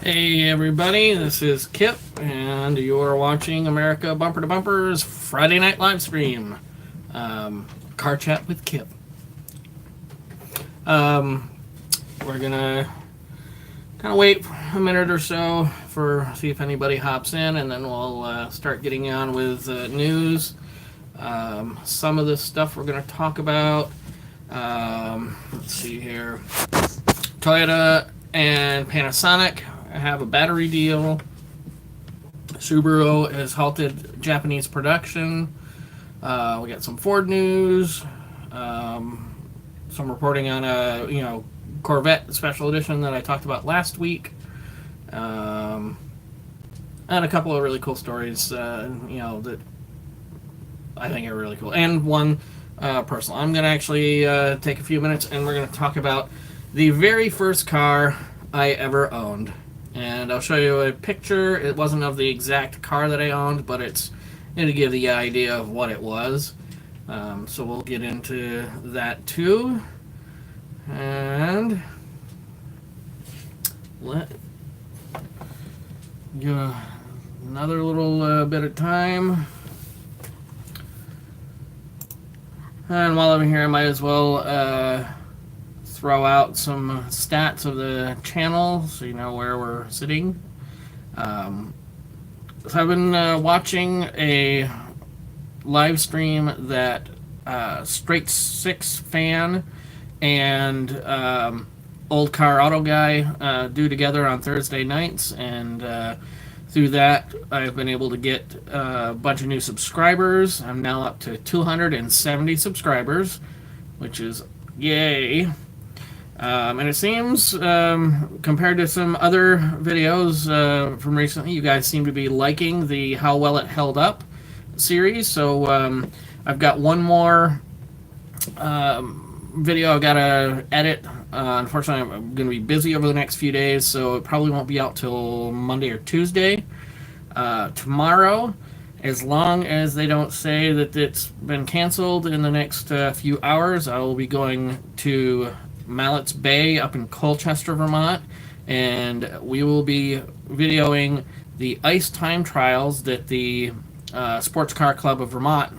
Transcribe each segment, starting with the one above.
Hey everybody, this is Kip, and you're watching America Bumper to Bumper's Friday Night Live Stream, Car Chat with Kip. We're gonna kind of wait a minute or so for see if anybody hops in, and then we'll start getting on with news. Some of the stuff we're gonna talk about. Let's see here. Toyota and Panasonic have a battery deal. Subaru has halted Japanese production. We got some Ford news. Some reporting on a Corvette special edition that I talked about last week. And a couple of really cool stories. That I think are really cool. And one personal. I'm gonna actually take a few minutes and we're gonna talk about the very first car I ever owned. And I'll show you a picture. It wasn't of the exact car that I owned, but it's to give the idea of what it was. So we'll get into that too. And let give another little bit of time. And while I'm here, I might as well throw out some stats of the channel so you know where we're sitting. So I've been watching a live stream that Straight Six fan and Old Car Auto Guy do together on Thursday nights, and through that I've been able to get a bunch of new subscribers. I'm now up to 270 subscribers, which is yay. And it seems, compared to some other videos from recently, you guys seem to be liking the How Well It Held Up series. So I've got one more video I've got to edit. Unfortunately, I'm going to be busy over the next few days, so it probably won't be out till Monday or Tuesday. Tomorrow, as long as they don't say that it's been canceled in the next few hours, I will be going to Mallett's Bay up in Colchester, Vermont, and we will be videoing the ice time trials that the Sports Car Club of Vermont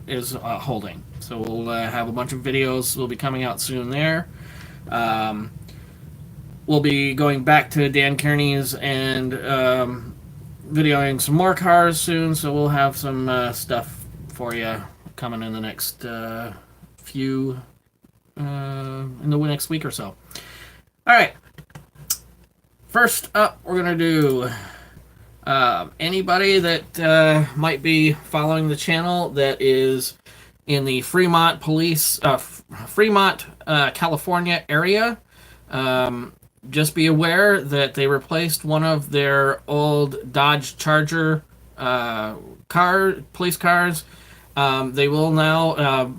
is holding. So we'll have a bunch of videos will be coming out soon there. We'll be going back to Dan Kearney's and videoing some more cars soon, so we'll have some stuff for you coming in the next few in the next week or so. All right. First up, we're gonna do anybody that might be following the channel that is in the Fremont, California area. Just be aware that they replaced one of their old Dodge Charger police cars. They will now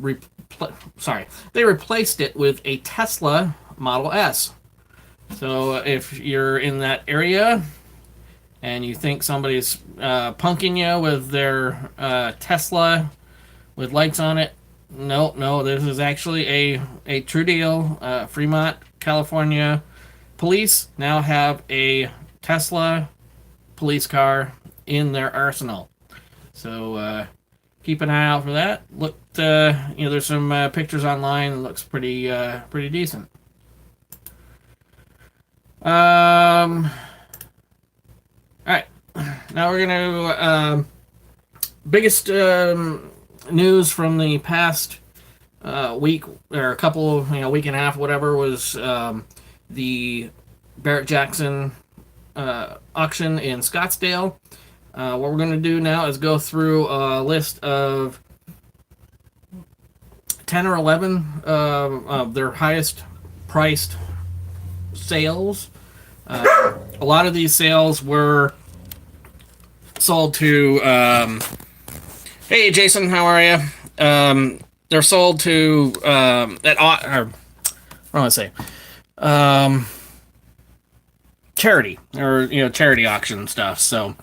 they replaced it with a Tesla Model S. So if you're in that area and you think somebody's punking you with their Tesla with lights on it, no, this is actually a true deal. Fremont, California police now have a Tesla police car in their arsenal. So keep an eye out for that. Look, there's some pictures online. It looks pretty decent. All right, now we're gonna biggest news from the past week or a couple of week and a half, whatever, was the Barrett-Jackson auction in Scottsdale. What we're going to do now is go through a list of 10 or 11 of their highest priced sales. A lot of these sales were sold to hey Jason, how are you? They're sold to charity, or charity auction stuff. So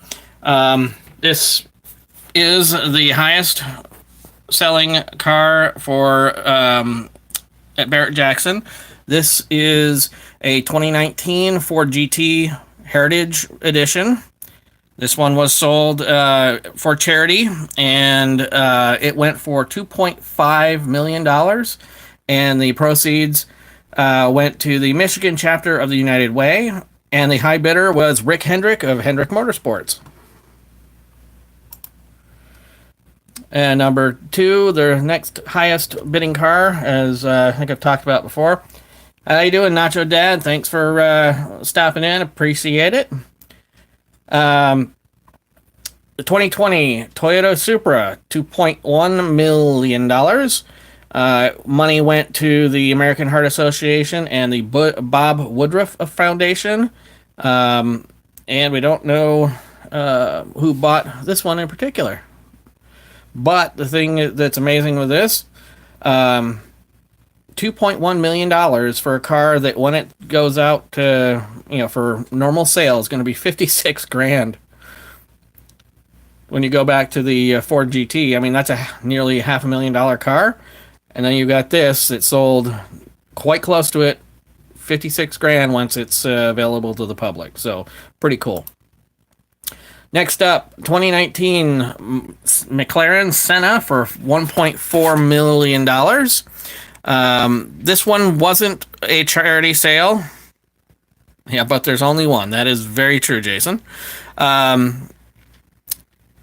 this is the highest selling car for at Barrett-Jackson. This is a 2019 Ford GT Heritage Edition. This one was sold for charity, and it went for $2.5 million, and the proceeds went to the Michigan chapter of the United Way, and the high bidder was Rick Hendrick of Hendrick Motorsports. And number 2, the next highest bidding car, as I think I've talked about before. How you doing, Nacho Dad? Thanks for stopping in. Appreciate it. The 2020 Toyota Supra, $2.1 million. Money went to the American Heart Association and the Bob Woodruff Foundation. And we don't know who bought this one in particular. But the thing that's amazing with this, $2.1 million for a car that when it goes out to, for normal sale is going to be 56 grand. When you go back to the Ford GT, I mean, that's nearly $500,000 car. And then you got this that sold quite close to it, 56 grand once it's available to the public. So pretty cool. Next up, 2019 McLaren Senna for $1.4 million. This one wasn't a charity sale. Yeah, but there's only one. That is very true, Jason.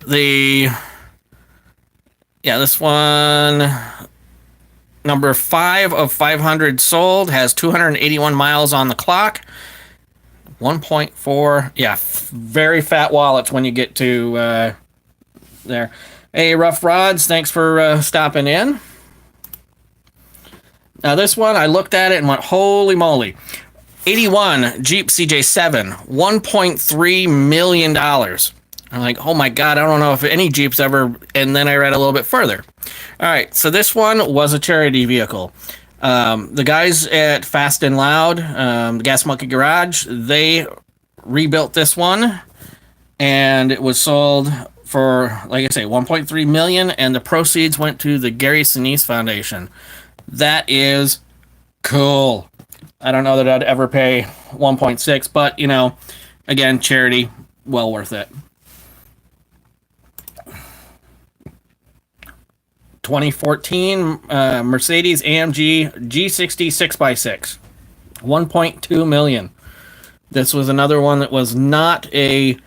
This one, number 5 of 500 sold, has 281 miles on the clock. 1.4, yeah, very fat wallets when you get to there. Hey, Rough Rods, thanks for stopping in. Now this one, I looked at it and went, holy moly. 81 Jeep CJ7, $1.3 million. I'm like, oh my God, I don't know if any Jeeps ever, and then I read a little bit further. All right, so this one was a charity vehicle. The guys at Fast and Loud, the Gas Monkey Garage, they rebuilt this one, and it was sold for, like I say, $1.3 million, and the proceeds went to the Gary Sinise Foundation. That is cool. I don't know that I'd ever pay 1.6, but, again, charity, well worth it. 2014 Mercedes AMG G60 6x6, $1.2 million. This was another one that was not a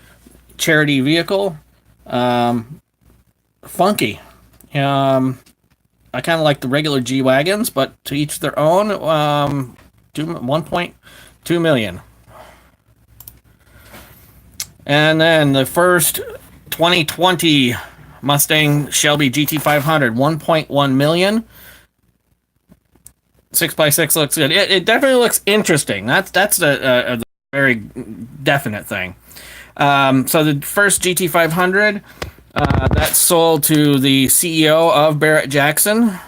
charity vehicle. Funky. I kind of like the regular G-Wagons, but to each their own. 1.2 million. And then the first 2020 Mustang Shelby GT500, 1.1 million. 6x6 looks good. It definitely looks interesting. That's a very definite thing. So the first GT500 that sold to the CEO of Barrett Jackson,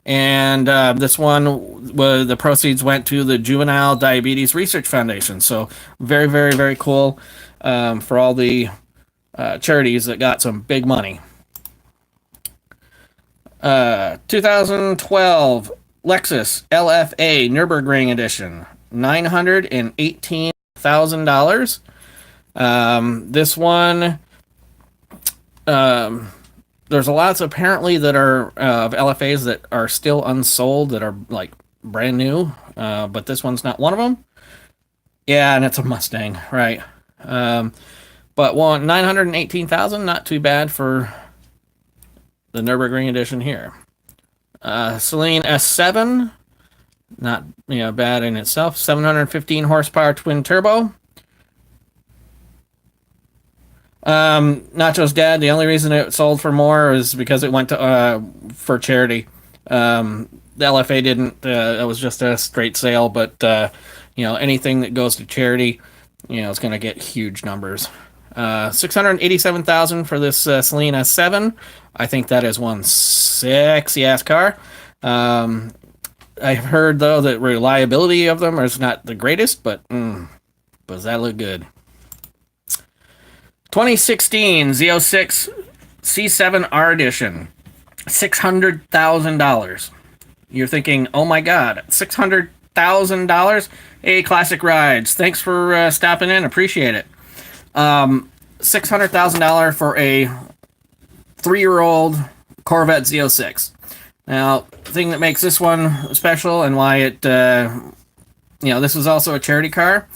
and this one the proceeds went to the Juvenile Diabetes Research Foundation. So very, very, very cool for all the charities that got some big money. 2012 Lexus LFA Nürburgring Edition, $918,000. This one, there's a lot apparently that are of LFAs that are still unsold, that are like brand new, but this one's not one of them. Yeah, and it's a Mustang, right? But $918,000, not too bad for the Nürburgring Edition here. Celine S7, not bad in itself. 715 horsepower twin turbo. Nacho's Dad, the only reason it sold for more is because it went to for charity. The LFA didn't. It was just a straight sale, but anything that goes to charity, it's going to get huge numbers. $687,000 for this Celine S7. I think that is one sexy ass car. I've heard though that reliability of them is not the greatest, but does that look good? 2016 Z06 C7R Edition, $600,000. You're thinking, oh my God, $600,000 $600,000. Hey, Classic Rides. Thanks for stopping in. Appreciate it. $600,000 for a 3-year-old Corvette Z06. Now, the thing that makes this one special and why it, this was also a charity car.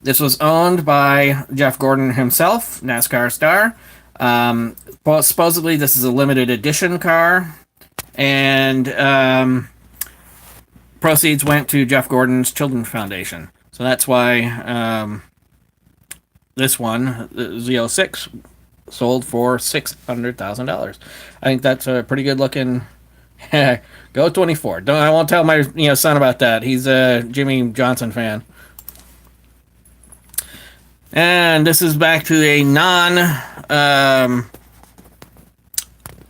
This was owned by Jeff Gordon himself, NASCAR star. Well, supposedly this is a limited edition car, and proceeds went to Jeff Gordon's Children's Foundation. So that's why this one, the Z06, sold for $600,000. I think that's a pretty good looking. Go 24. I won't tell my son about that. He's a Jimmy Johnson fan. And this is back to a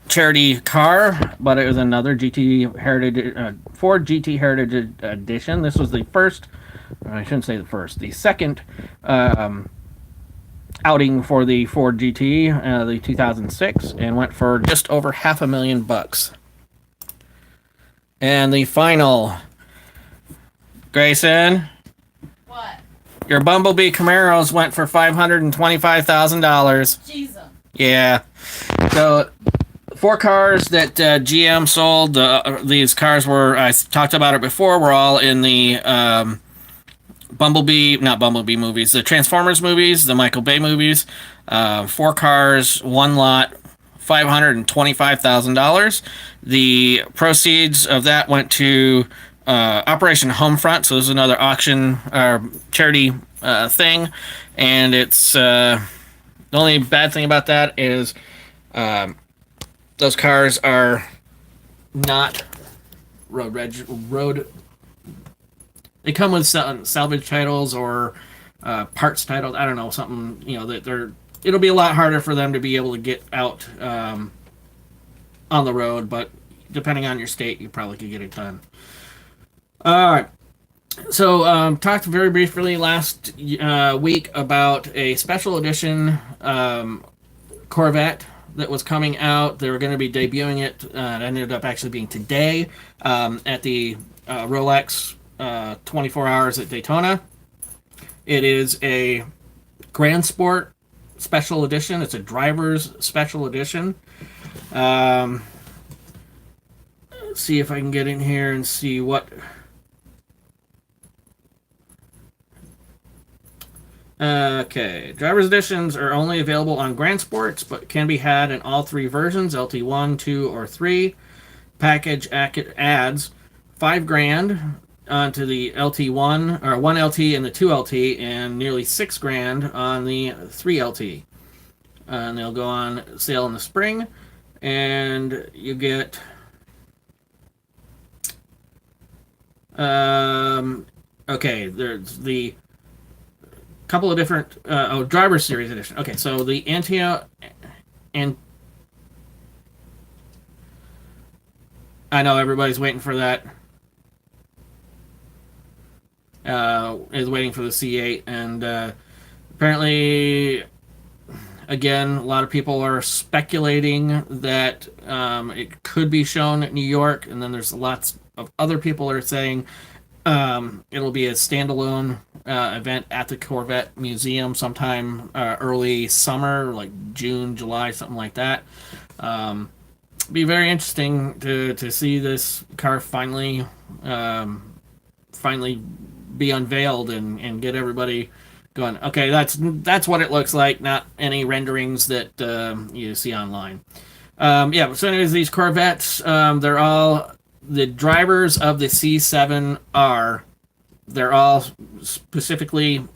charity car, but it was another GT Heritage Ford GT Heritage Edition. This was the first. I shouldn't say the first. The second outing for the Ford GT, the 2006, and went for just over $500,000. And the final, Grayson. What? Your Bumblebee Camaros went for $525,000. Jesus. Yeah. So, 4 cars that GM sold. These cars were, I talked about it before, were all in the not Bumblebee movies, the Transformers movies, the Michael Bay movies. 4 cars, 1 lot, $525,000. The proceeds of that went to Operation Homefront, so this is another auction charity thing, and it's the only bad thing about that is those cars are not road. They come with salvage titles or parts titles. I don't know, something that they're. It'll be a lot harder for them to be able to get out on the road, but depending on your state, you probably could get it done. All right. So, talked very briefly last week about a special edition Corvette that was coming out. They were going to be debuting it. It ended up actually being today at the Rolex 24 Hours at Daytona. It is a Grand Sport special edition. It's a driver's special edition. Let's see if I can get in here and see what. Okay, driver's editions are only available on Grand Sports, but can be had in all 3 versions: LT1, 2, or 3. Package adds $5,000 onto the LT1 or 1 LT and the 2 LT, and nearly $6,000 on the 3 LT. And they'll go on sale in the spring, and you get okay. There's the couple of different driver series edition. Okay, so the Antio and I know everybody's waiting for that. Is waiting for the C8, and apparently, again, a lot of people are speculating that it could be shown at New York, and then there's lots of other people that are saying it'll be a standalone event at the Corvette Museum sometime early summer, like June, July, something like that. Be very interesting to see this car finally be unveiled and get everybody going. Okay, that's what it looks like, not any renderings that you see online. So anyways, these Corvettes, they're all the drivers of the C7R. They're all specifically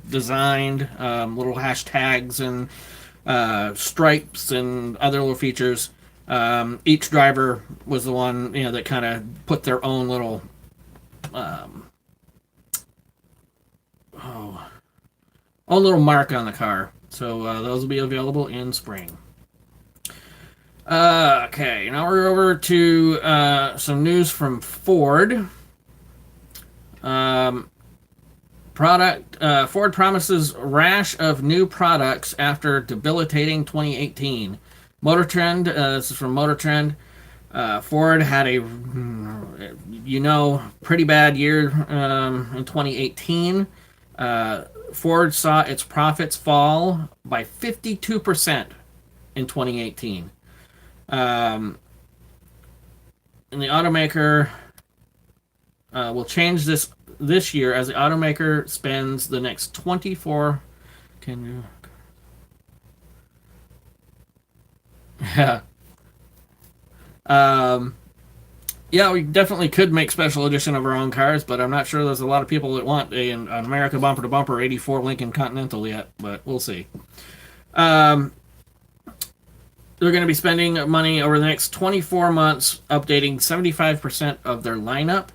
designed, little hashtags and stripes and other little features. Each driver was the one that kind of put their own little own little mark on the car. So those will be available in spring. Okay, now we're over to some news from Ford. Ford promises rash of new products after debilitating 2018. Motor Trend, this is from Motor Trend. Ford had a pretty bad year in 2018. Ford saw its profits fall by 52% in 2018. And the automaker will change this year as the automaker spends the next 24. Can you? Yeah. Yeah, we definitely could make special edition of our own cars, but I'm not sure there's a lot of people that want an America bumper to bumper '84 Lincoln Continental yet. But we'll see. They're going to be spending money over the next 24 months updating 75% of their lineup.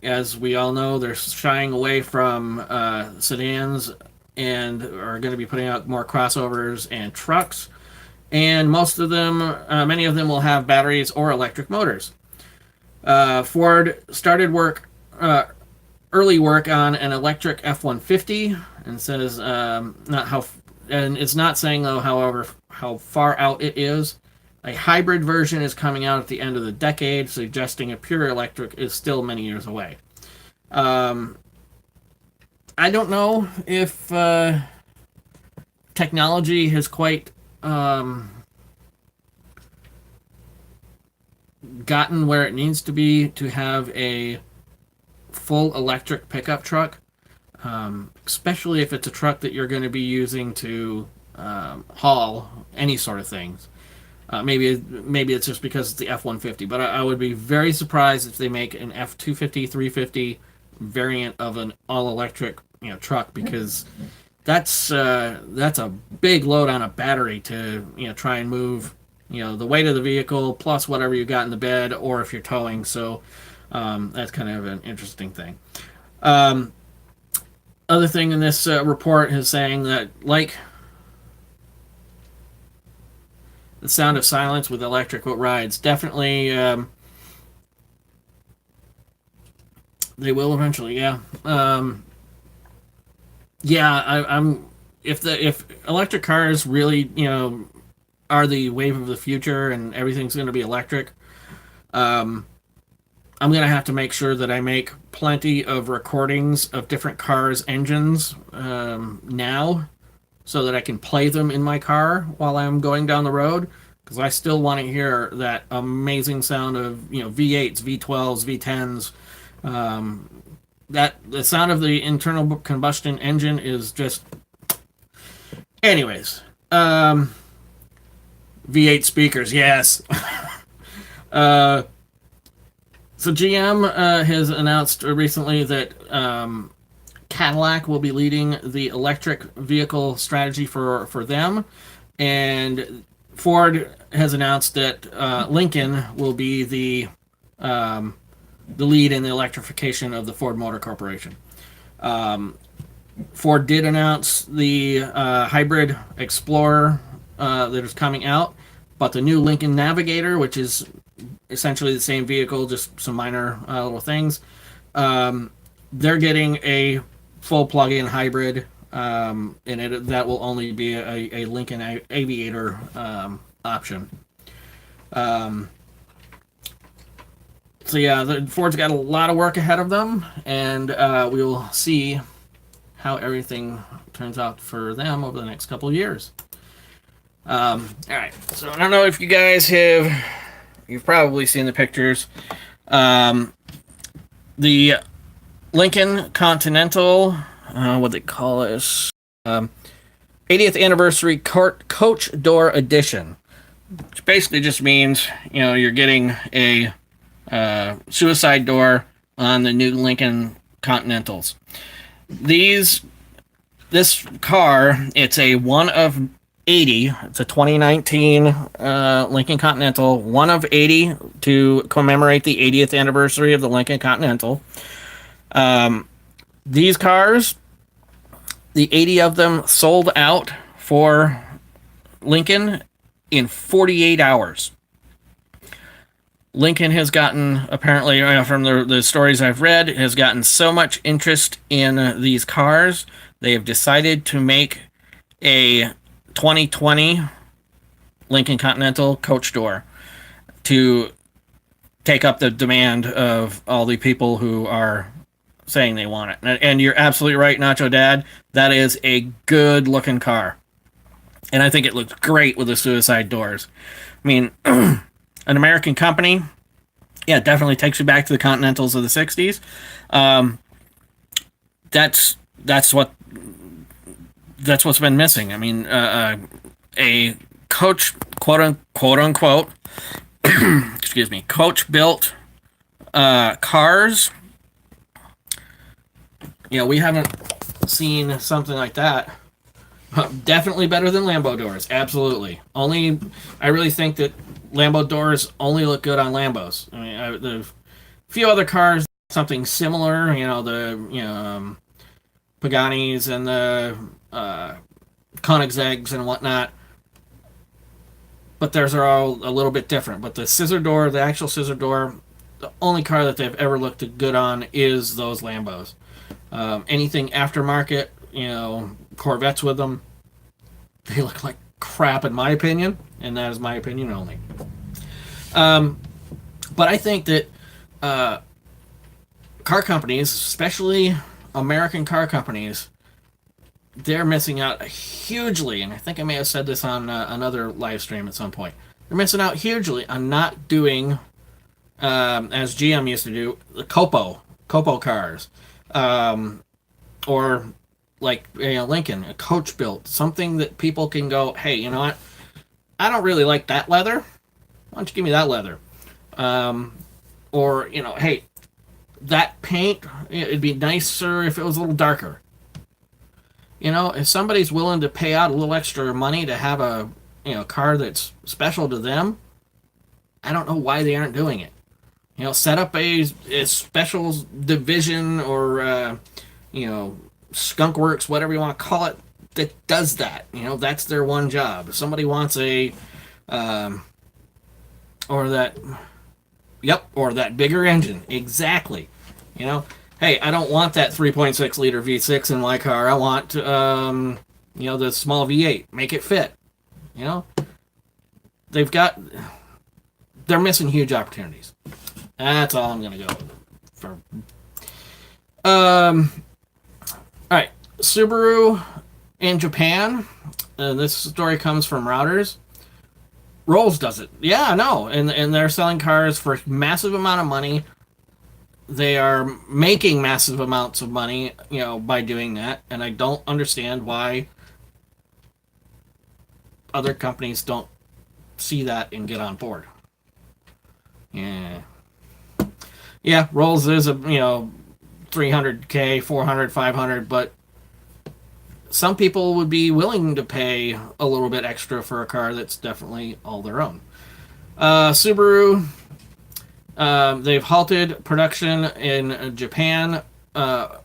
As we all know, they're shying away from sedans and are going to be putting out more crossovers and trucks. And many of them will have batteries or electric motors. Ford started early work on an electric F-150, and says and it's not saying though, however, how far out it is. A hybrid version is coming out at the end of the decade, suggesting a pure electric is still many years away. I don't know if technology has quite gotten where it needs to be to have a full electric pickup truck, especially if it's a truck that you're going to be using to haul any sort of things. Maybe it's just because it's the F-150, but I would be very surprised if they make an F-250, 350 variant of an all-electric truck, because that's a big load on a battery to try and move the weight of the vehicle plus whatever you got in the bed, or if you're towing. So that's kind of an interesting thing. Other thing in this report is saying that, like the sound of silence with electric rides, definitely they will eventually. Yeah. I'm if electric cars really are the wave of the future and everything's going to be electric, I'm going to have to make sure that I make plenty of recordings of different cars' engines now, so that I can play them in my car while I'm going down the road, because I still want to hear that amazing sound of V8s, V12s, V10s. That the sound of the internal combustion engine is just. Anyways, V8 speakers, yes. So GM has announced recently that Cadillac will be leading the electric vehicle strategy for them, and Ford has announced that Lincoln will be the lead in the electrification of the Ford Motor Corporation. Ford did announce the hybrid Explorer that is coming out, but the new Lincoln Navigator, which is essentially the same vehicle, just some minor little things, they're getting a full plug-in hybrid, and that will only be a Lincoln Aviator option. So yeah, Ford's got a lot of work ahead of them, and we will see how everything turns out for them over the next couple of years. All right, so I don't know if you guys you've probably seen the pictures. The Lincoln Continental, what they call this, 80th anniversary coach door edition, which basically just means you're getting a suicide door on the new Lincoln Continentals. This car, it's a one of 80. It's a 2019 Lincoln Continental, one of 80 to commemorate the 80th anniversary of the Lincoln Continental. These cars, the 80 of them sold out for Lincoln in 48 hours. Lincoln has gotten, apparently, from the stories I've read, has gotten so much interest in these cars, they have decided to make a 2020 Lincoln Continental coach door. to take up the demand of all the people who are saying they want it. And you're absolutely right, Nacho Dad. That is a good looking car. And I think it looks great with the suicide doors. I mean, an American company, yeah, it definitely takes you back to the Continentals of the 60s. That's what's been missing. I mean, a coach, quote unquote, excuse me, coach built cars. We haven't seen something like that. Definitely better than Lambo Doors. Absolutely. I really think that Lambo Doors only look good on Lambos. I mean, the few other cars, something similar. The Paganis and the Koenigsegg's and whatnot. But theirs are all a little bit different. But the actual scissor door, the only car that they've ever looked good on is those Lambos. Anything aftermarket, Corvettes with them, they look like crap in my opinion, and that is my opinion only. But I think that car companies, especially American car companies, they're missing out hugely, and I think I may have said this on another live stream at some point. They're missing out hugely on not doing, as GM used to do, the Copo cars. Or like Lincoln, a coach built, something that people can go, hey, you know what? I don't really like that leather. Why don't you give me that leather? Or, hey, that paint, it'd be nicer if it was a little darker. If somebody's willing to pay out a little extra money to have a car that's special to them, I don't know why they aren't doing it. Set up a special division or, Skunk Works, whatever you want to call it, that does that. That's their one job. If somebody wants or that bigger engine. Exactly. Hey, I don't want that 3.6 liter V6 in my car. I want, the small V8. Make it fit. They're missing huge opportunities. That's all I'm going to go for. All right. Subaru in Japan. This story comes from Routers. Rolls does it. Yeah, I know. And they're selling cars for massive amount of money. They are making massive amounts of money, by doing that. And I don't understand why other companies don't see that and get on board. Yeah, Rolls is a, $300K, $400, $500, but some people would be willing to pay a little bit extra for a car that's definitely all their own. Subaru, they've halted production in Japan over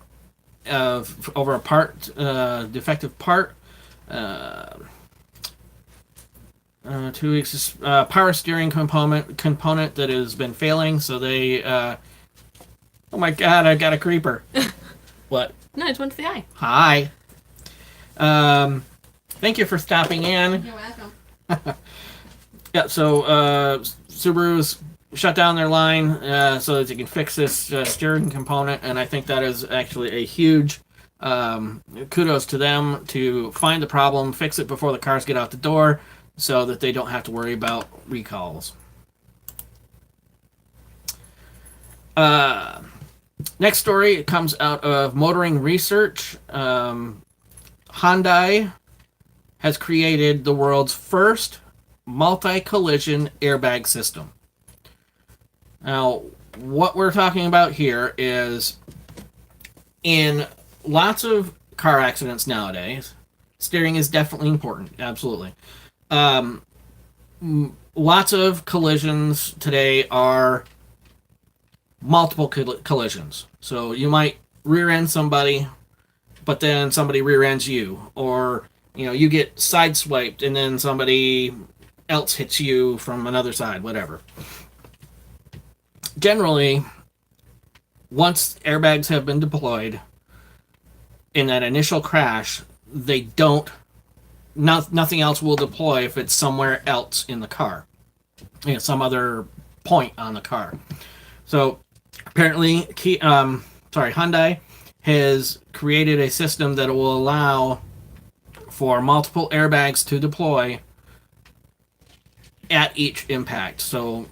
a defective part. 2 weeks, power steering component that has been failing, so they oh my god, I got a creeper. What? No, I just went to the eye. Hi. Thank you for stopping in. You're welcome. Yeah, so Subaru's shut down their line so that they can fix this steering component, and I think that is actually a huge kudos to them to find the problem, fix it before the cars get out the door, so that they don't have to worry about recalls. Next story comes out of Motoring Research. Hyundai has created the world's first multi-collision airbag system. Now, what we're talking about here is in lots of car accidents nowadays, steering is definitely important. Absolutely. Lots of collisions today are multiple collisions. So you might rear end somebody, but then somebody rear ends you, or you get sideswiped and then somebody else hits you from another side, whatever. Generally, once airbags have been deployed in that initial crash, nothing else will deploy if it's somewhere else in the car. some other point on the car. So apparently, Hyundai has created a system that will allow for multiple airbags to deploy at each impact. So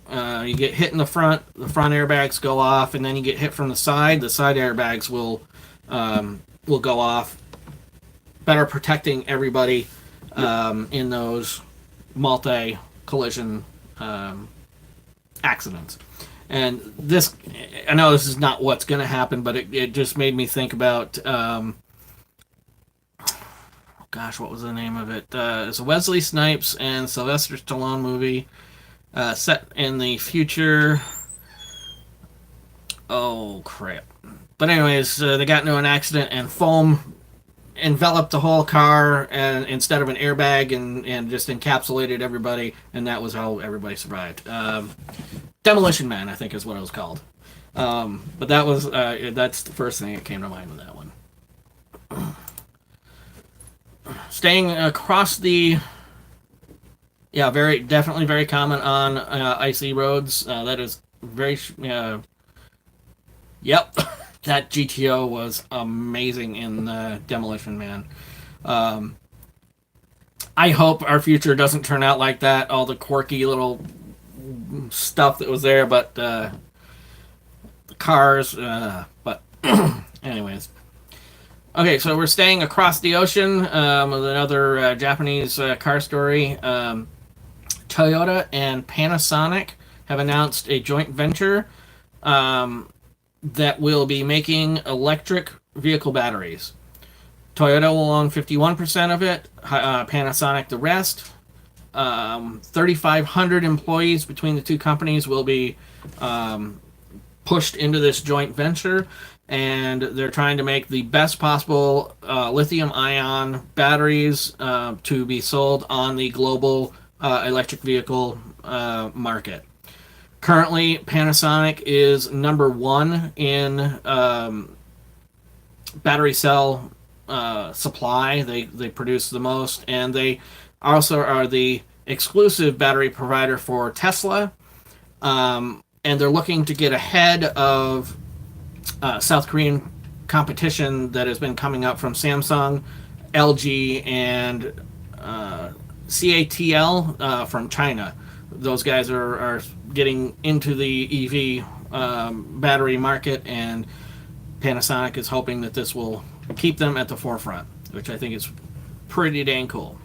you get hit in the front airbags go off, and then you get hit from the side airbags will go off, better protecting everybody in those multi-collision accidents. And this, I know this is not what's going to happen, but it just made me think about, what was the name of it? It's a Wesley Snipes and Sylvester Stallone movie set in the future. Oh, crap. But anyways, they got into an accident and foam enveloped the whole car and instead of an airbag and just encapsulated everybody, and that was how everybody survived. Demolition Man, I think, is what it was called. But that was that's the first thing that came to mind with that one. Staying across the, definitely very common on icy roads. That is very, yep. That GTO was amazing in Demolition Man. I hope our future doesn't turn out like that. All the quirky little stuff that was there, but the cars. But anyways, okay. So we're staying across the ocean with another Japanese car story. Toyota and Panasonic have announced a joint venture that will be making electric vehicle batteries. Toyota will own 51% of it, Panasonic the rest. 3,500 employees between the two companies will be pushed into this joint venture, and they're trying to make the best possible lithium-ion batteries to be sold on the global electric vehicle market. Currently, Panasonic is number one in battery cell supply. They produce the most, and they also are the exclusive battery provider for Tesla. And they're looking to get ahead of South Korean competition that has been coming up from Samsung, LG, and CATL from China. Those guys are getting into the EV battery market, and Panasonic is hoping that this will keep them at the forefront, which I think is pretty dang cool.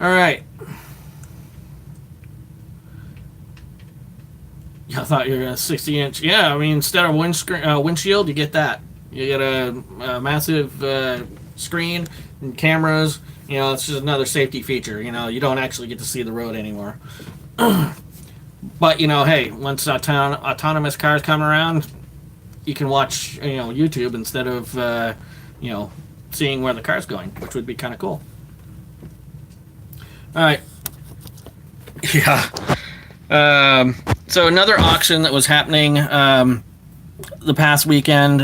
All right. I thought you were a 60-inch. Yeah, I mean, instead of windshield, you get that. You get a massive screen and cameras. You know, it's just another safety feature. You know, you don't actually get to see the road anymore. But, you know, hey, once autonomous cars come around, you can watch, YouTube instead of, seeing where the car's going, which would be kind of cool. All right. Yeah. So another auction that was happening the past weekend,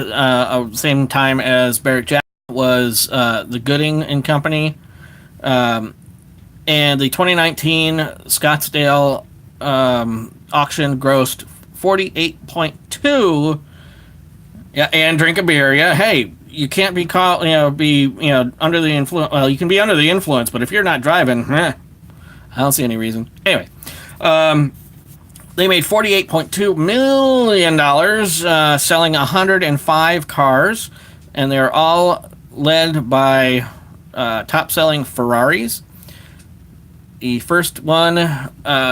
same time as Barrett Jack, was the Gooding and Company. And the 2019 Scottsdale auction grossed $48.2. Yeah, and drink a beer. Yeah, hey, you can't be caught. Under the influence. Well, you can be under the influence, but if you're not driving, I don't see any reason. Anyway, they made $48.2 million selling 105 cars, and they're all led by top-selling Ferraris. The first one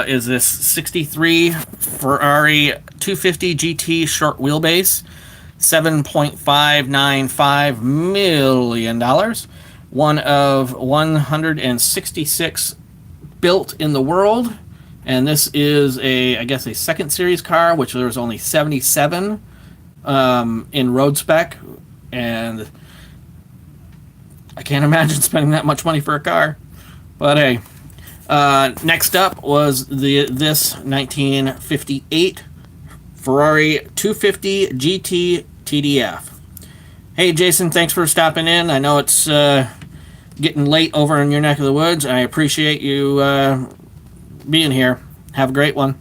is this 63 Ferrari 250 GT short wheelbase, $7.595 million. One of 166 built in the world. And this is a second series car, which there was only 77 in road spec. And I can't imagine spending that much money for a car. But hey. Next up was this 1958 Ferrari 250 GT TDF. Hey, Jason, thanks for stopping in. I know it's getting late over in your neck of the woods. I appreciate you being here. Have a great one.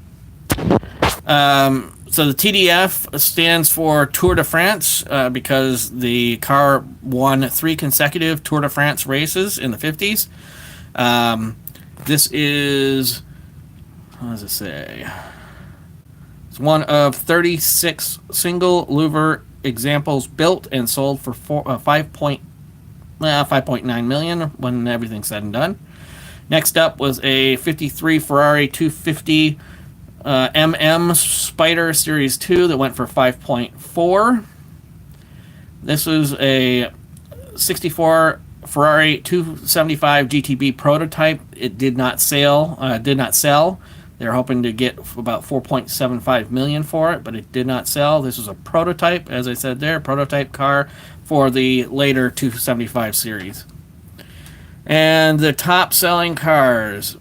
So the TDF stands for Tour de France because the car won 3 consecutive Tour de France races in the 50s. This is, what does it say? It's one of 36 single louver examples built and sold for 5.9 million when everything's said and done. Next up was a 53 Ferrari 250 MM Spider Series 2 that went for 5.4. This was a 64 Ferrari 275 GTB prototype. It did not sell. They were hoping to get about 4.75 million for it, but it did not sell. This was a prototype, as I said there, prototype car for the later 275 series. And the top selling cars.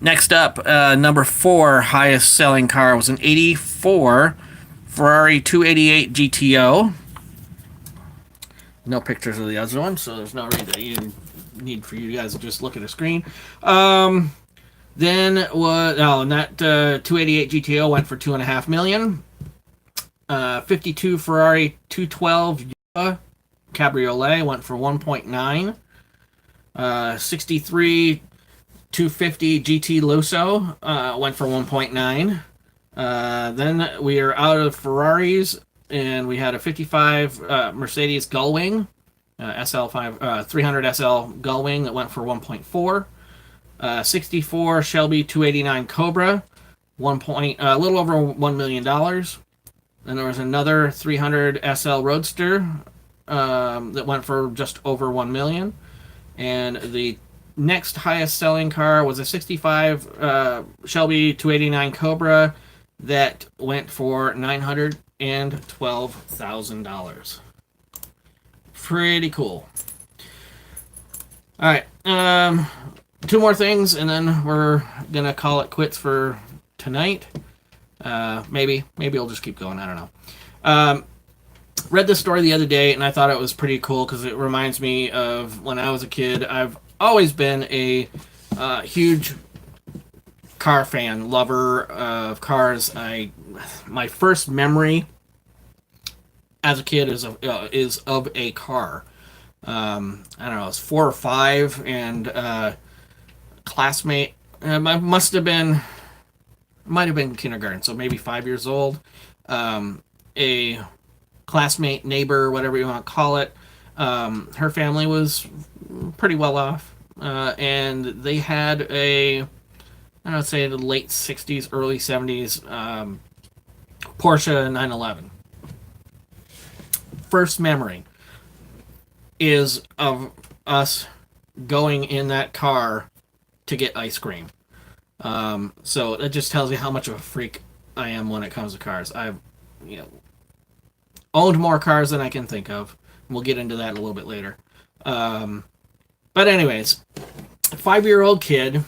Next up, number 4 highest selling car was an 84 Ferrari 288 GTO. No pictures of the other one, so there's no need for you guys to just look at the screen. Then that 288 GTO went for $2.5 million. 52 Ferrari 212 Cabriolet went for 1.9. 63 250 GT Lusso went for 1.9. Then we are out of Ferraris, and we had a 55 Mercedes Gullwing, SL5 300 SL Gullwing that went for 1.4. 64 Shelby 289 Cobra, a little over $1 million. Then there was another 300 SL Roadster that went for just over $1 million. And the next highest selling car was a 65 Shelby 289 Cobra that went for $912,000. Pretty cool. All right. 2 more things, and then we're gonna call it quits for tonight. Maybe I'll just keep going. I don't know. Read this story the other day, and I thought it was pretty cool because it reminds me of when I was a kid. I've always been a huge car fan, lover of cars. My first memory as a kid is of a car. I don't know, I was 4 or 5, and classmate. Might have been kindergarten, so maybe 5 years old. A classmate, neighbor, whatever you want to call it. Her family was pretty well off, and they had I don't say the late 60s, early 70s Porsche 911. First memory is of us going in that car to get ice cream. So it just tells you how much of a freak I am when it comes to cars. I've owned more cars than I can think of. We'll get into that a little bit later. But anyways, 5-year-old kid,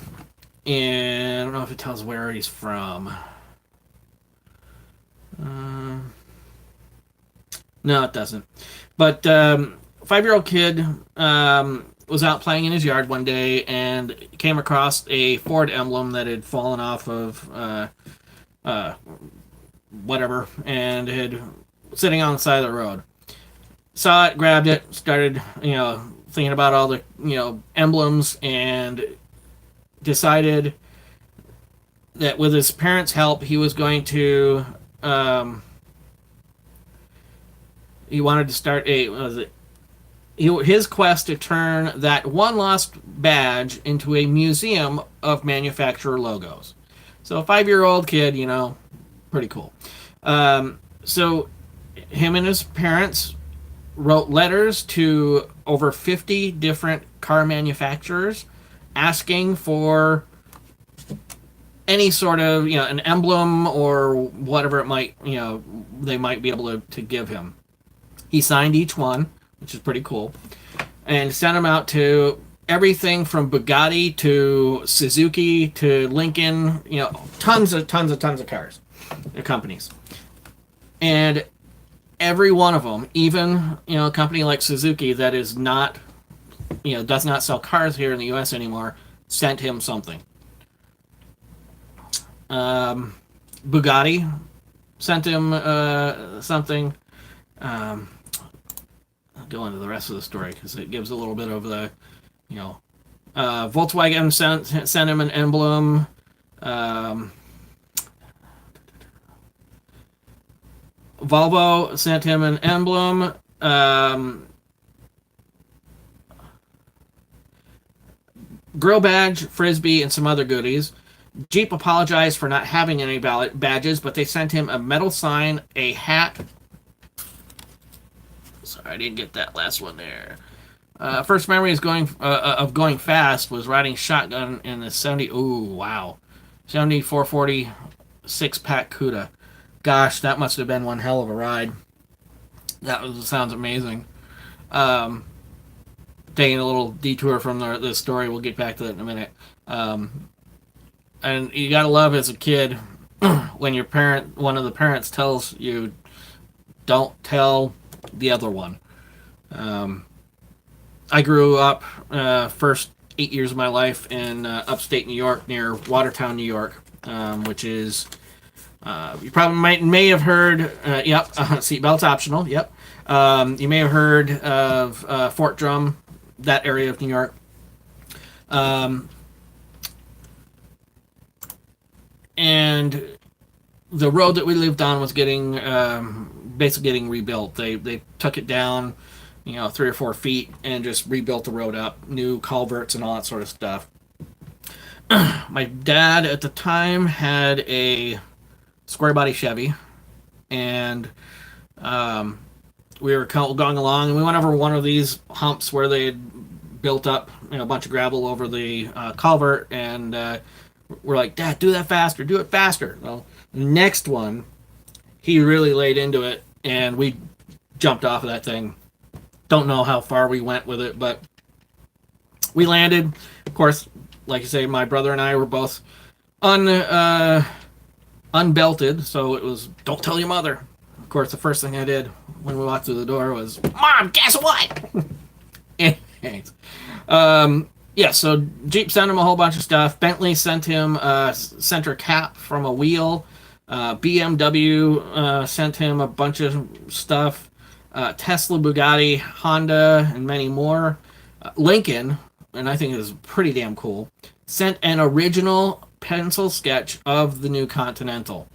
and I don't know if it tells where he's from. No, it doesn't. But 5-year-old kid was out playing in his yard one day and came across a Ford emblem that had fallen off of whatever, and had sitting on the side of the road. Saw it, grabbed it, started thinking about all the emblems, and decided that with his parents' help he was going to he wanted to start his quest to turn that one lost badge into a museum of manufacturer logos. So a 5-year-old kid, pretty cool. So him and his parents wrote letters to over 50 different car manufacturers asking for any sort of, an emblem or whatever it might, they might be able to give him. He signed each one, which is pretty cool, and sent them out to everything from Bugatti to Suzuki to Lincoln, tons of cars, companies. And every one of them, even a company like Suzuki that is not, does not sell cars here in the U.S. anymore, sent him something. Bugatti sent him something. I'll go into the rest of the story because it gives a little bit of the, Volkswagen sent him an emblem. Volvo sent him an emblem. Grill badge, frisbee, and some other goodies. Jeep apologized for not having any badges, but they sent him a metal sign, a hat. Sorry, I didn't get that last one there. First memory is of going fast was riding shotgun in the 7440 6-pack Cuda. Gosh, that must have been one hell of a ride. Sounds amazing. Taking a little detour from the story, we'll get back to that in a minute. And you gotta love as a kid when one of the parents tells you, don't tell the other one. I grew up first 8 years of my life in upstate New York near Watertown, New York, which is you probably may have heard. Yep, seatbelts optional. Yep, you may have heard of Fort Drum, that area of New York. And the road that we lived on was basically getting rebuilt. They took it down, 3 or 4 feet and just rebuilt the road up, new culverts and all that sort of stuff. My dad at the time had a square body Chevy, and we were going along, and we went over one of these humps where they had built up a bunch of gravel over the culvert, and we're like, Dad, do that faster, do it faster. Well, the next one, he really laid into it, and we jumped off of that thing. Don't know how far we went with it, but we landed. Of course, like you say, my brother and I were both unbelted, so it was, don't tell your mother. Of course, the first thing I did when we walked through the door was, Mom, guess what? Anyways, yeah, so Jeep sent him a whole bunch of stuff. Bentley sent him a center cap from a wheel. BMW sent him a bunch of stuff. Tesla, Bugatti, Honda, and many more. Lincoln, and I think it was pretty damn cool, sent an original pencil sketch of the new Continental.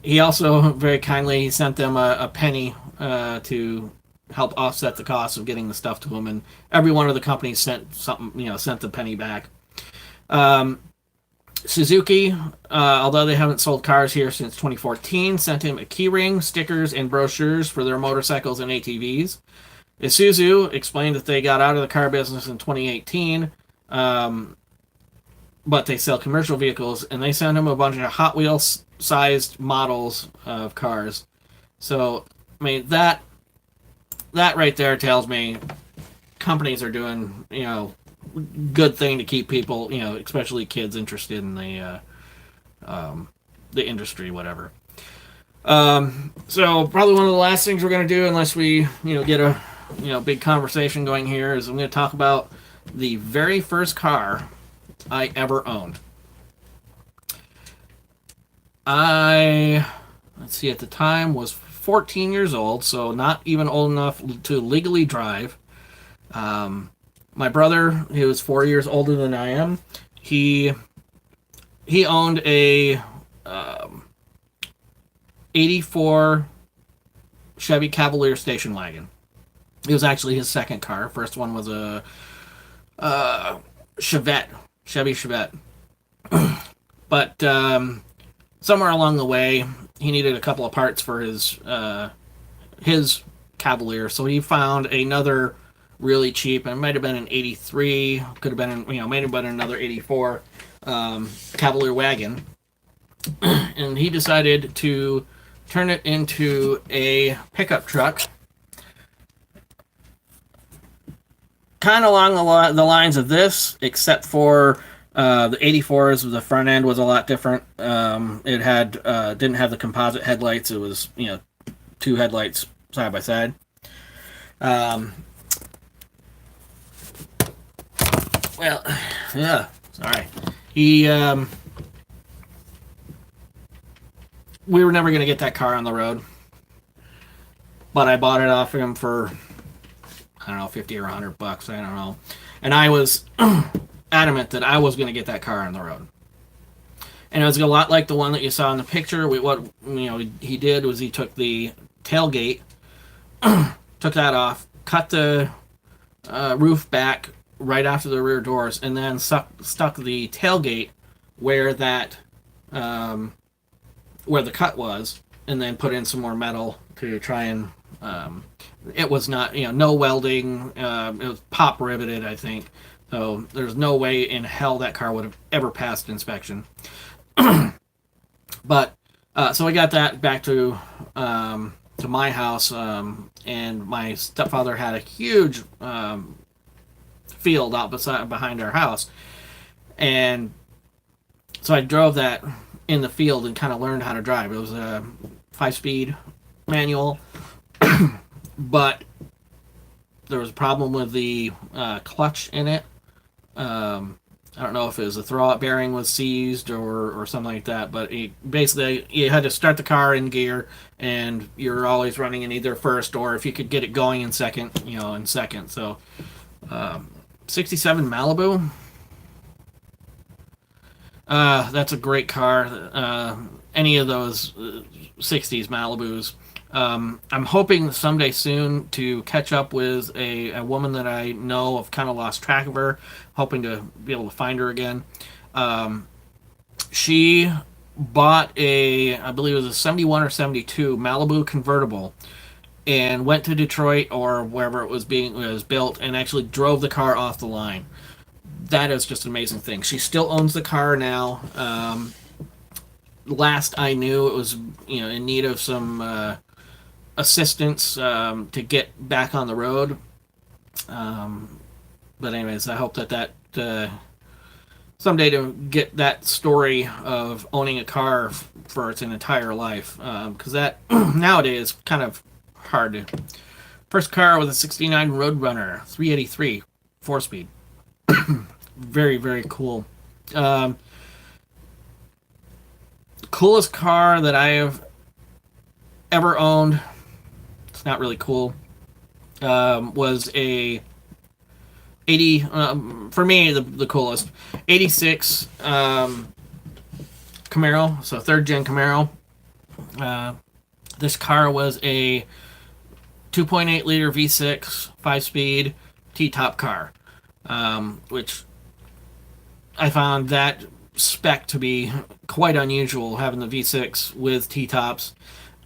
He also very kindly sent them a penny to help offset the cost of getting the stuff to him, and every one of the companies sent something, sent the penny back. Suzuki, although they haven't sold cars here since 2014, sent him a keyring, stickers, and brochures for their motorcycles and ATVs. Isuzu explained that they got out of the car business in 2018, but they sell commercial vehicles, and they sent him a bunch of Hot Wheels sized models of cars. So, I mean, that right there tells me companies are doing, good thing to keep people, especially kids, interested in the industry, whatever. So probably one of the last things we're going to do, unless we, get a, big conversation going here, is I'm going to talk about the very first car I ever owned. Let's see, at the time was 14 years old, so not even old enough to legally drive. My brother, who was 4 years older than I am, he owned a 84 Chevy Cavalier station wagon. It was actually his second car. First one was a Chevy Chevette. But somewhere along the way, he needed a couple of parts for his Cavalier, so he found another really cheap, and it might have been an 83, could have been, might have been another 84 Cavalier wagon, and he decided to turn it into a pickup truck, kind of along the lines of this, except for The 84's, the front end was a lot different. It had didn't have the composite headlights. It was, two headlights side by side. Um, well, yeah, sorry. He we were never gonna get that car on the road, but I bought it off him for, I don't know, 50 or $100. I don't know, and I was adamant that I was gonna get that car on the road. And it was a lot like the one that you saw in the picture. What he did was he took the tailgate, took that off, cut the roof back right after the rear doors, and then stuck the tailgate where that where the cut was, and then put in some more metal to try and. It was not, no welding. It was pop riveted, I think. So there's no way in hell that car would have ever passed inspection. But so I got that back to my house, and my stepfather had a huge field out behind our house, and so I drove that in the field and kind of learned how to drive. It was a 5-speed manual, but there was a problem with the clutch in it. I don't know if it was a throwout bearing was seized or something like that, but basically you had to start the car in gear, and you're always running in either first, or if you could get it going in second, in second. So 67 Malibu, that's a great car. Any of those 60s Malibus. I'm hoping someday soon to catch up with a woman that I know. I've kind of lost track of her. Hoping to be able to find her again. She bought I believe it was a 71 or 72 Malibu convertible, and went to Detroit or wherever it was built, and actually drove the car off the line. That is just an amazing thing. She still owns the car now. Last I knew, it was in need of some assistance to get back on the road. But anyways, I hope that someday to get that story of owning a car for its entire life, because that nowadays kind of hard to. First car was a '69 Roadrunner 383 4-speed. Very, very cool. Coolest car that I have ever owned. It's not really cool. Was a 80, for me, the coolest 86 Camaro, so third gen Camaro. This car was a 2.8 liter V6 5-speed T-top car, which I found that spec to be quite unusual, having the V6 with T-tops.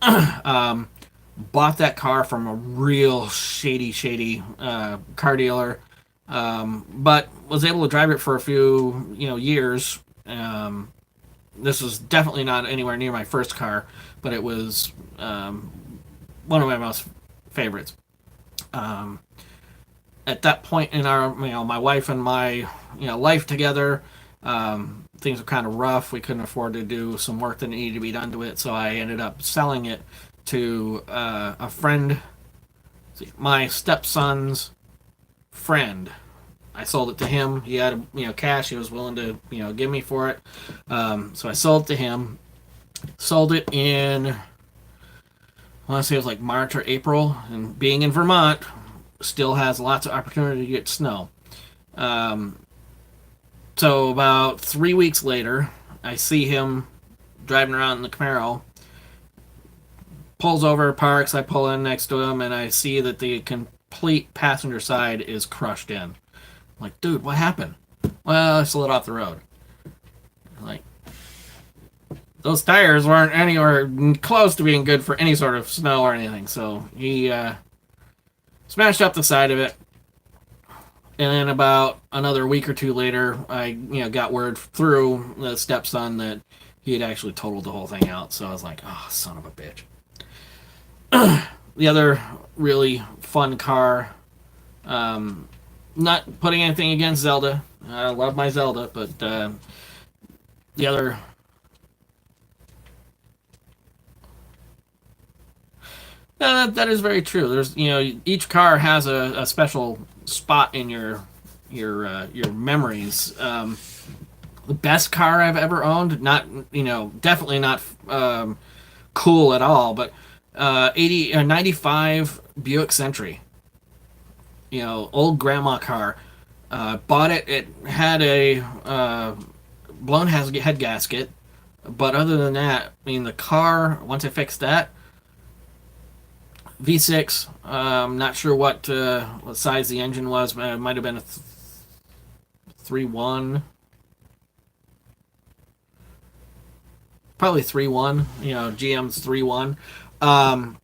Bought that car from a real shady car dealer, but was able to drive it for a few years. This was definitely not anywhere near my first car, but it was one of my most favorites. At that point in our, my wife and my life together, things were kind of rough. We couldn't afford to do some work that needed to be done to it, so I ended up selling it to a friend, my stepson's friend. I sold it to him. He had cash. He was willing to give me for it. So I sold it to him. Sold it in, I want to say it was like March or April. And being in Vermont, still has lots of opportunity to get snow. So about 3 weeks later, I see him driving around in the Camaro. Pulls over, parks, I pull in next to him, and I see that the complete passenger side is crushed in. I'm like, dude, what happened? Well, I slid off the road. Like, those tires weren't anywhere close to being good for any sort of snow or anything, so he smashed up the side of it. And then about another week or two later, I got word through the stepson that he had actually totaled the whole thing out, so I was like, oh, son of a bitch. The other really fun car Not putting anything against Zelda. I love my Zelda, but the other. That is very true. There's, each car has a special spot in your memories. The best car I've ever owned, not, definitely not cool at all, but 95 Buick Century. Old grandma car. Bought it. It had a blown head gasket, but other than that, I mean, the car, once I fixed that, V6. Not sure what size the engine was, but it might have been a 3.1. Probably 3.1. GM's 3.1.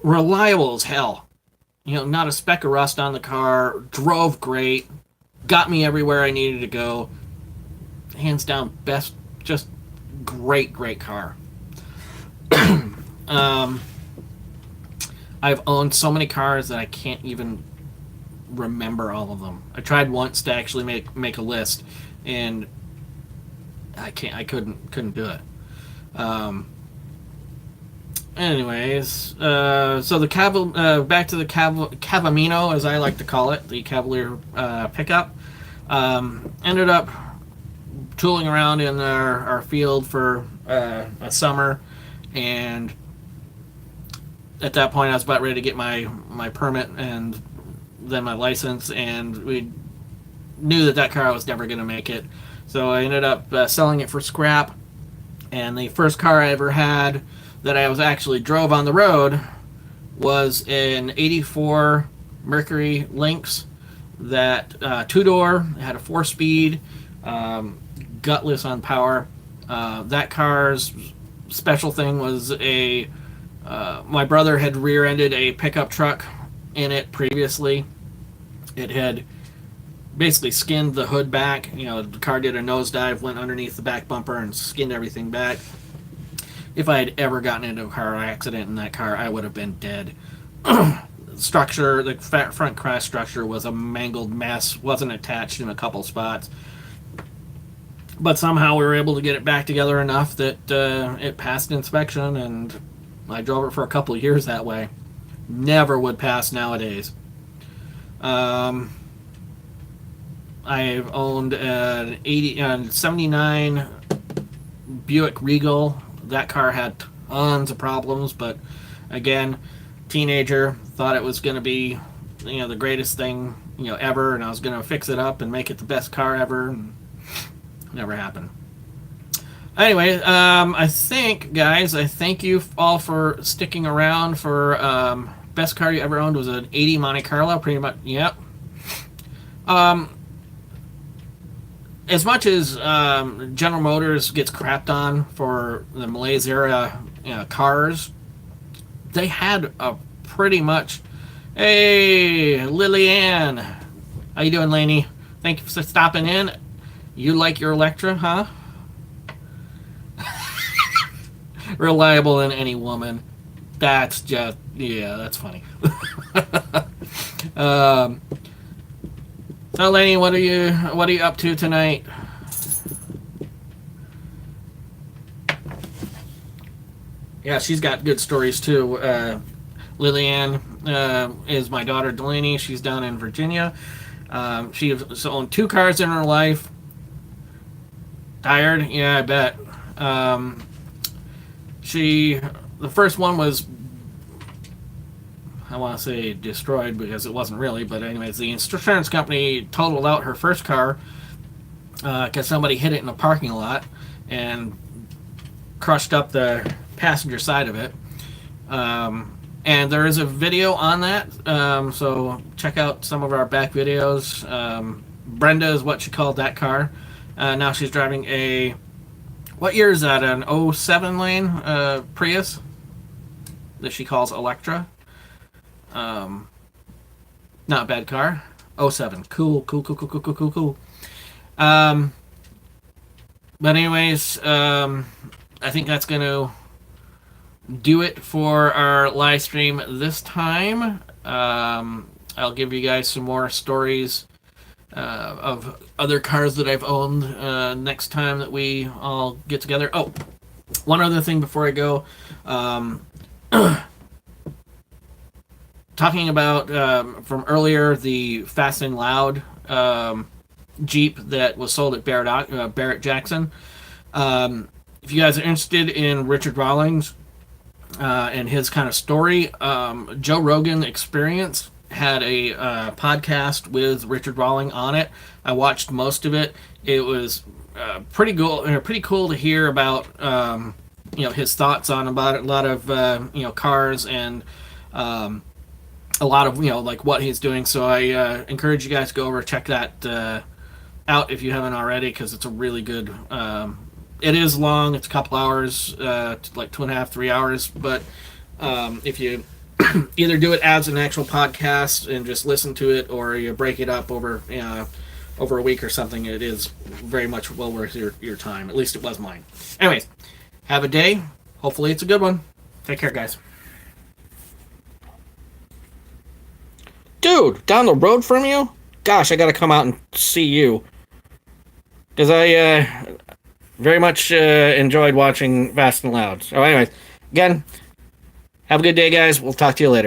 Reliable as hell. Not a speck of rust on the car. Drove great. Got me everywhere I needed to go. Hands down, best. Just great, great car. I've owned so many cars that I can't even remember all of them. I tried once to actually make a list, and I couldn't do it. Anyways, so the back to the Cavamino, as I like to call it, the Cavalier pickup. Ended up tooling around in our field for a summer, and at that point I was about ready to get my permit and then my license, and we knew that car was never going to make it. So I ended up selling it for scrap, and the first car I ever had that I was actually drove on the road was an 84 Mercury Lynx, that two-door, had a 4-speed, gutless on power. That car's special thing was my brother had rear-ended a pickup truck in it previously. It had basically skinned the hood back. The car did a nosedive, went underneath the back bumper, and skinned everything back. If I had ever gotten into a car accident in that car, I would have been dead. Structure, the front crash structure was a mangled mess, wasn't attached in a couple spots. But somehow we were able to get it back together enough that it passed inspection, and I drove it for a couple of years that way. Never would pass nowadays. I've owned an 79 Buick Regal. That car had tons of problems, but again, teenager, thought it was going to be, the greatest thing, ever, and I was going to fix it up and make it the best car ever, and never happened. Anyway, I think, guys, I thank you all for sticking around for best car you ever owned was an 80 Monte Carlo, pretty much, yep. As much as General Motors gets crapped on for the Malaise era cars, they had a pretty much. Hey, Lillian, how you doing, Laney? Thank you for stopping in. You like your Electra, huh? Reliable in any woman. That's just, that's funny. So, Laney, what are you up to tonight? Yeah, she's got good stories too. Lillian is my daughter Delaney. She's down in Virginia. She's owned 2 cars in her life. Tired? Yeah, I bet. The first one was, I want to say destroyed because it wasn't really, but anyways, the insurance company totaled out her first car because somebody hit it in a parking lot and crushed up the passenger side of it. And there is a video on that, so check out some of our back videos. Brenda is what she called that car. Now she's driving a, what year is that, an 07 lane Prius that she calls Electra. Not a bad car. 07. Cool. But anyways, I think that's going to do it for our live stream this time. I'll give you guys some more stories of other cars that I've owned next time that we all get together. Oh, one other thing before I go. Talking about from earlier, the Fast and Loud Jeep that was sold at Barrett Jackson. If you guys are interested in Richard Rawlings and his kind of story, Joe Rogan Experience had a podcast with Richard Rawlings on it. I watched most of it. It was pretty cool to hear about his thoughts on about it, a lot of cars and a lot of like what he's doing. So I encourage you guys to go over check that out if you haven't already, because it's a really good. It is long. It's a couple hours, like 2.5, 3 hours. But if you either do it as an actual podcast and just listen to it, or you break it up over a week or something, it is very much well worth your time. At least it was mine. Anyways, have a day. Hopefully it's a good one. Take care, guys. Dude, down the road from you? Gosh, I gotta come out and see you. Because I very much enjoyed watching Fast and Loud. So anyways, again, have a good day, guys. We'll talk to you later.